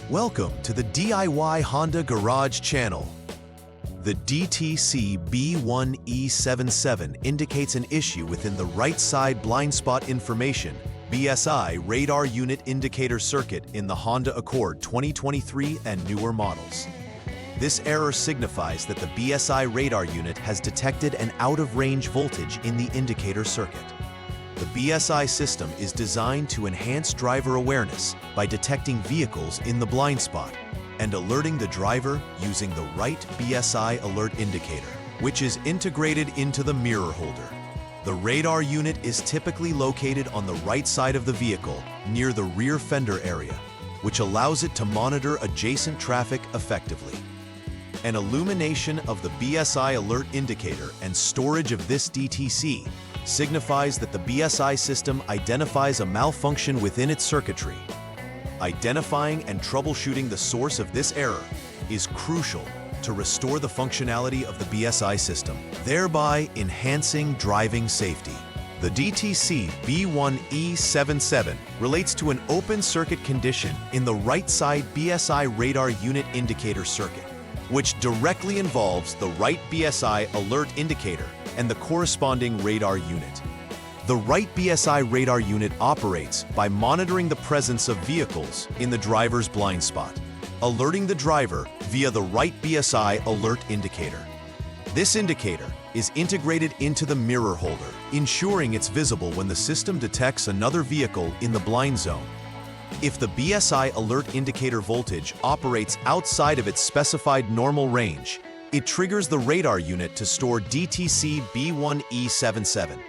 Welcome to the DIY Honda Garage channel. The DTC B1E77 indicates an issue within the right side blind spot information BSI radar unit indicator circuit in the Honda Accord 2023 and newer models. This error signifies that the BSI radar unit has detected an out-of-range voltage in the indicator circuit. The BSI system is designed to enhance driver awareness by detecting vehicles in the blind spot and alerting the driver using the right BSI alert indicator, which is integrated into the mirror holder. The radar unit is typically located on the right side of the vehicle, near the rear fender area, which allows it to monitor adjacent traffic effectively. An illumination of the BSI alert indicator and storage of this DTC signifies that the BSI system identifies a malfunction within its circuitry. Identifying and troubleshooting the source of this error is crucial to restore the functionality of the BSI system, thereby enhancing driving safety. The DTC B1E77 relates to an open circuit condition in the right side BSI radar unit indicator circuit, which directly involves the right BSI alert indicator and the corresponding radar unit. The right BSI radar unit operates by monitoring the presence of vehicles in the driver's blind spot, alerting the driver via the right BSI alert indicator. This indicator is integrated into the mirror holder, ensuring it's visible when the system detects another vehicle in the blind zone. If the BSI alert indicator voltage operates outside of its specified normal range, it triggers the radar unit to store DTC B1E77.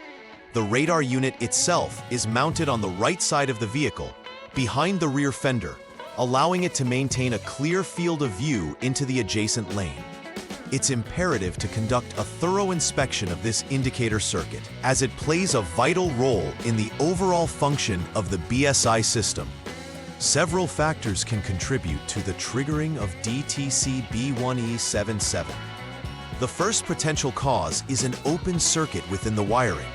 The radar unit itself is mounted on the right side of the vehicle, behind the rear fender, allowing it to maintain a clear field of view into the adjacent lane. It's imperative to conduct a thorough inspection of this indicator circuit, as it plays a vital role in the overall function of the BSI system. Several factors can contribute to the triggering of DTC B1E77. The first potential cause is an open circuit within the wiring,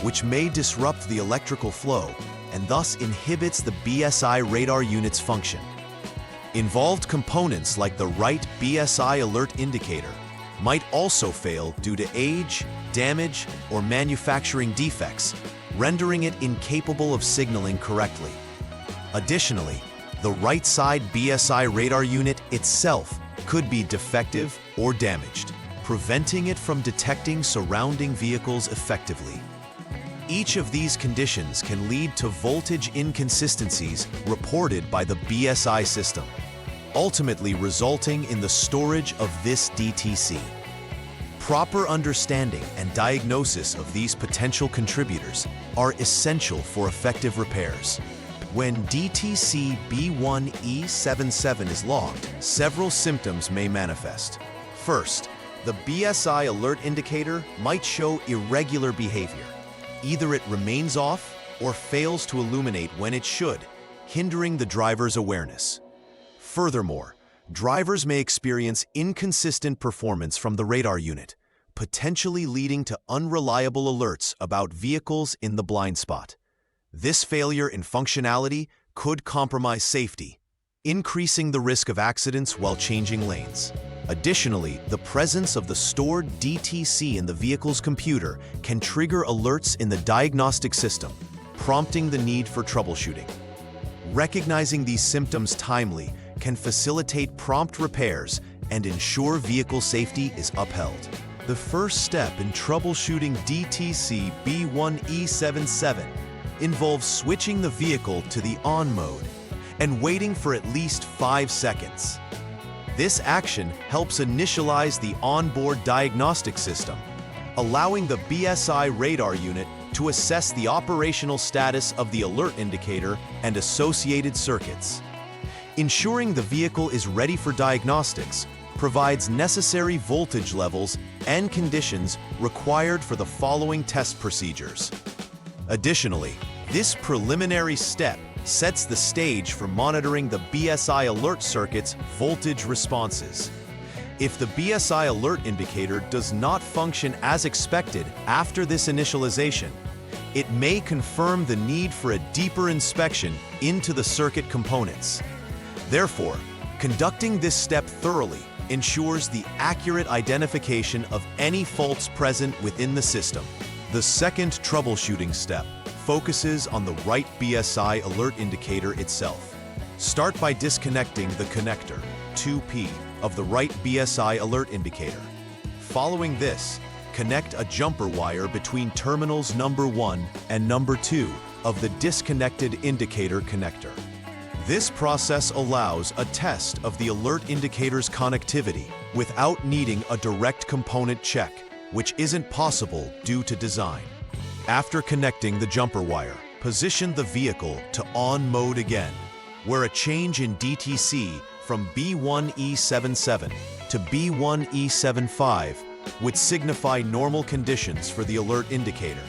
which may disrupt the electrical flow and thus inhibits the BSI radar unit's function. Involved components like the right BSI alert indicator might also fail due to age, damage, or manufacturing defects, rendering it incapable of signaling correctly. Additionally, the right side BSI radar unit itself could be defective or damaged, preventing it from detecting surrounding vehicles effectively. Each of these conditions can lead to voltage inconsistencies reported by the BSI system, ultimately resulting in the storage of this DTC. Proper understanding and diagnosis of these potential contributors are essential for effective repairs. When DTC B1E77 is logged, several symptoms may manifest. First, the BSI alert indicator might show irregular behavior. Either it remains off or fails to illuminate when it should, hindering the driver's awareness. Furthermore, drivers may experience inconsistent performance from the radar unit, potentially leading to unreliable alerts about vehicles in the blind spot. This failure in functionality could compromise safety, increasing the risk of accidents while changing lanes. Additionally, the presence of the stored DTC in the vehicle's computer can trigger alerts in the diagnostic system, prompting the need for troubleshooting. Recognizing these symptoms timely can facilitate prompt repairs and ensure vehicle safety is upheld. The first step in troubleshooting DTC B1E77 involves switching the vehicle to the on mode and waiting for at least 5 seconds. This action helps initialize the onboard diagnostic system, allowing the BSI radar unit to assess the operational status of the alert indicator and associated circuits. Ensuring the vehicle is ready for diagnostics provides necessary voltage levels and conditions required for the following test procedures. Additionally, this preliminary step sets the stage for monitoring the BSI alert circuit's voltage responses. If the BSI alert indicator does not function as expected after this initialization, it may confirm the need for a deeper inspection into the circuit components. Therefore, conducting this step thoroughly ensures the accurate identification of any faults present within the system. The second troubleshooting step focuses on the right BSI alert indicator itself. Start by disconnecting the connector, 2P, of the right BSI alert indicator. Following this, connect a jumper wire between terminals number 1 and number 2 of the disconnected indicator connector. This process allows a test of the alert indicator's connectivity without needing a direct component check, which isn't possible due to design. After connecting the jumper wire, position the vehicle to on mode again, where a change in DTC from B1E77 to B1E75 would signify normal conditions for the alert indicator.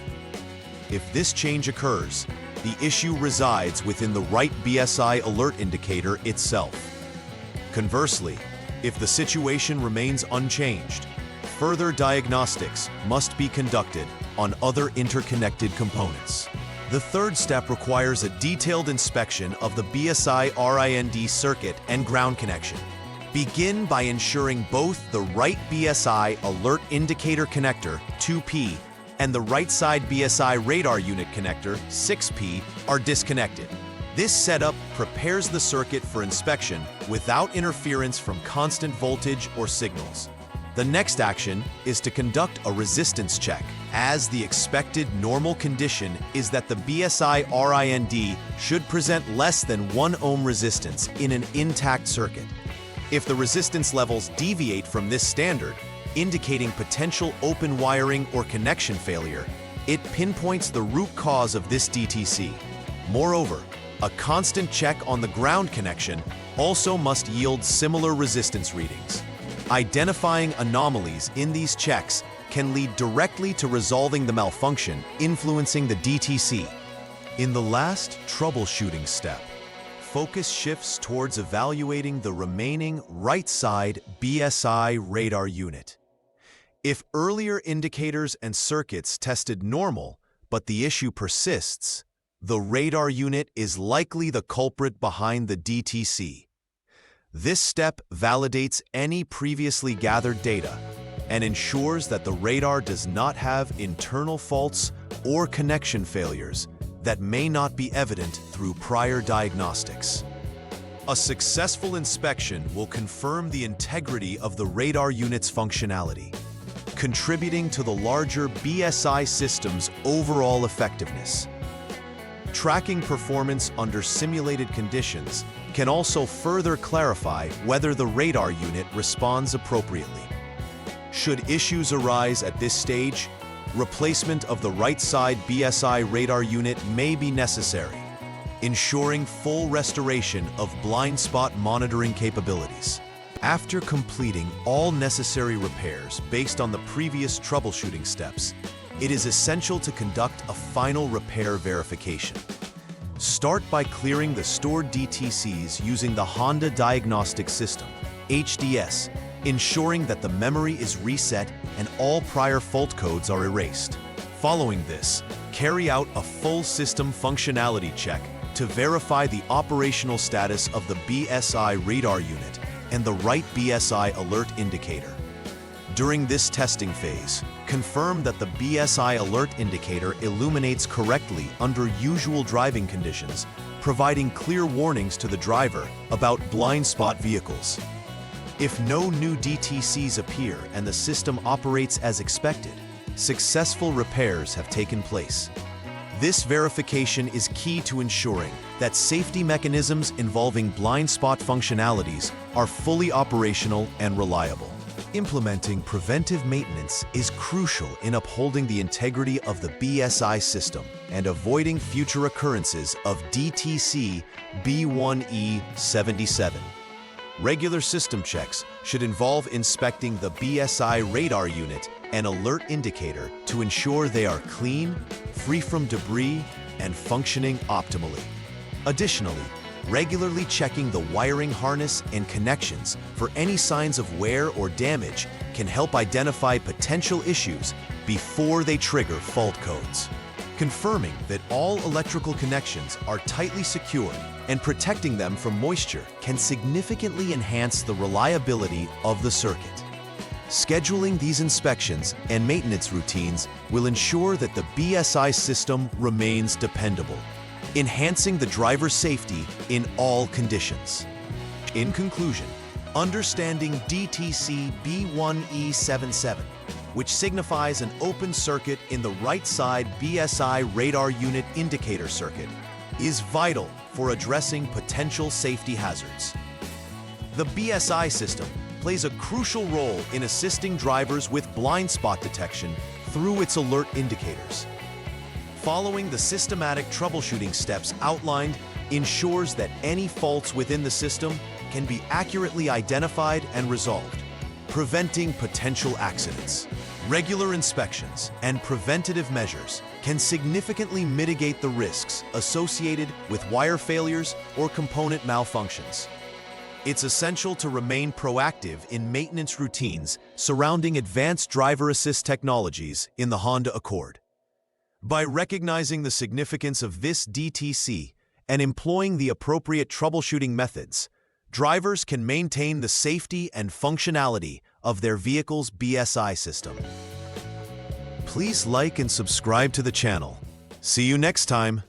If this change occurs, the issue resides within the right BSI alert indicator itself. Conversely, if the situation remains unchanged, further diagnostics must be conducted on other interconnected components. The third step requires a detailed inspection of the BSI RIND circuit and ground connection. Begin by ensuring both the right BSI alert indicator connector, 2P, and the right side BSI radar unit connector, 6P, are disconnected. This setup prepares the circuit for inspection without interference from constant voltage or signals. The next action is to conduct a resistance check, as the expected normal condition is that the BSI RIND should present less than 1 ohm resistance in an intact circuit. If the resistance levels deviate from this standard, indicating potential open wiring or connection failure, it pinpoints the root cause of this DTC. Moreover, a constant check on the ground connection also must yield similar resistance readings. Identifying anomalies in these checks can lead directly to resolving the malfunction, influencing the DTC. In the last troubleshooting step, focus shifts towards evaluating the remaining right side BSI radar unit. If earlier indicators and circuits tested normal, but the issue persists, the radar unit is likely the culprit behind the DTC. This step validates any previously gathered data and ensures that the radar does not have internal faults or connection failures that may not be evident through prior diagnostics. A successful inspection will confirm the integrity of the radar unit's functionality, contributing to the larger BSI system's overall effectiveness. Tracking performance under simulated conditions can also further clarify whether the radar unit responds appropriately. Should issues arise at this stage, replacement of the right side BSI radar unit may be necessary, ensuring full restoration of blind spot monitoring capabilities. After completing all necessary repairs based on the previous troubleshooting steps, it is essential to conduct a final repair verification. Start by clearing the stored DTCs using the Honda Diagnostic System, HDS, ensuring that the memory is reset and all prior fault codes are erased. Following this, carry out a full system functionality check to verify the operational status of the BSI radar unit and the right BSI alert indicator. During this testing phase, confirm that the BSI alert indicator illuminates correctly under usual driving conditions, providing clear warnings to the driver about blind spot vehicles. If no new DTCs appear and the system operates as expected, successful repairs have taken place. This verification is key to ensuring that safety mechanisms involving blind spot functionalities are fully operational and reliable. Implementing preventive maintenance is crucial in upholding the integrity of the BSI system and avoiding future occurrences of DTC B1E77. Regular system checks should involve inspecting the BSI radar unit and alert indicator to ensure they are clean, free from debris, and functioning optimally. Additionally, regularly checking the wiring harness and connections for any signs of wear or damage can help identify potential issues before they trigger fault codes. Confirming that all electrical connections are tightly secured and protecting them from moisture can significantly enhance the reliability of the circuit. Scheduling these inspections and maintenance routines will ensure that the BSI system remains dependable, enhancing the driver's safety in all conditions. In conclusion, understanding DTC B1E77, which signifies an open circuit in the right side BSI radar unit indicator circuit, is vital for addressing potential safety hazards. The BSI system plays a crucial role in assisting drivers with blind spot detection through its alert indicators. Following the systematic troubleshooting steps outlined ensures that any faults within the system can be accurately identified and resolved, preventing potential accidents. Regular inspections and preventative measures can significantly mitigate the risks associated with wire failures or component malfunctions. It's essential to remain proactive in maintenance routines surrounding advanced driver assist technologies in the Honda Accord. By recognizing the significance of this DTC and employing the appropriate troubleshooting methods, drivers can maintain the safety and functionality of their vehicle's BSI system. Please like and subscribe to the channel. See you next time.